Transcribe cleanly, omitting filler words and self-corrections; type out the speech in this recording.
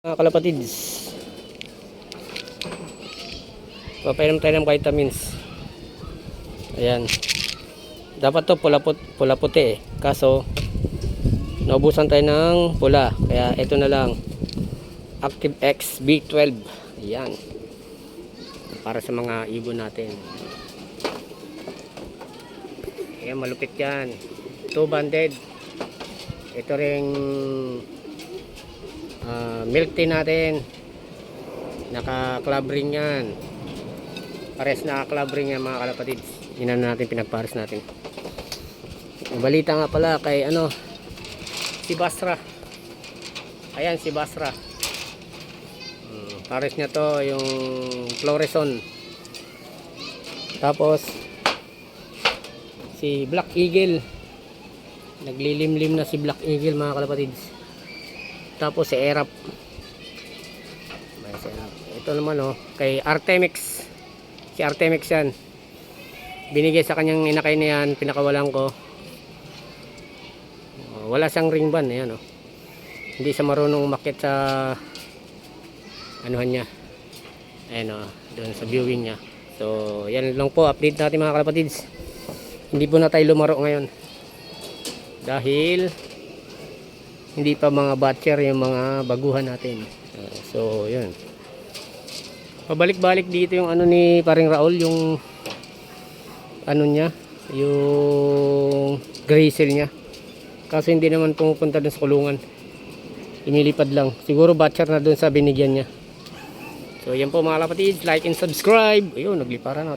Mga kalapatids, papainom tayo ng vitamins. Ayan, dapat to pula puti kaso naubusan tayo ng pula, kaya ito na lang, Active X B12. Ayan, para sa mga ibon natin. Ayan, malupit yan, 2-banded. Ito ring milk tea natin, naka club ring yan, pares na club ring yan mga kalapatids. Yun na natin, pinagpares natin. Balita nga pala kay si Basra. Ayan si Basra, pares niya to yung Floreson. Tapos si Black Eagle, naglilimlim na si Black Eagle mga kalapatids. Tapos si Erap. Ito naman kay Artemix. Si Artemix yan, binigay sa kanyang inakay na yan, pinakawalan ko. Wala siyang ring band. Ayan, hindi siya marunong umakyat sa anuhan niya. Ayan, doon sa viewing niya. So yan lang po, update natin mga kalapatids. Hindi po na tayo lumaro ngayon dahil hindi pa mga batcher yung mga baguhan natin. So yun, pabalik-balik dito yung ni paring Raul, yung niya, yung grizzle niya, kasi hindi naman pumupunta dun sa kulungan, lumilipad lang. Siguro batcher na dun sa binigyan niya. So yan po mga kalapatids, like and subscribe. Ayun, nagliparan na.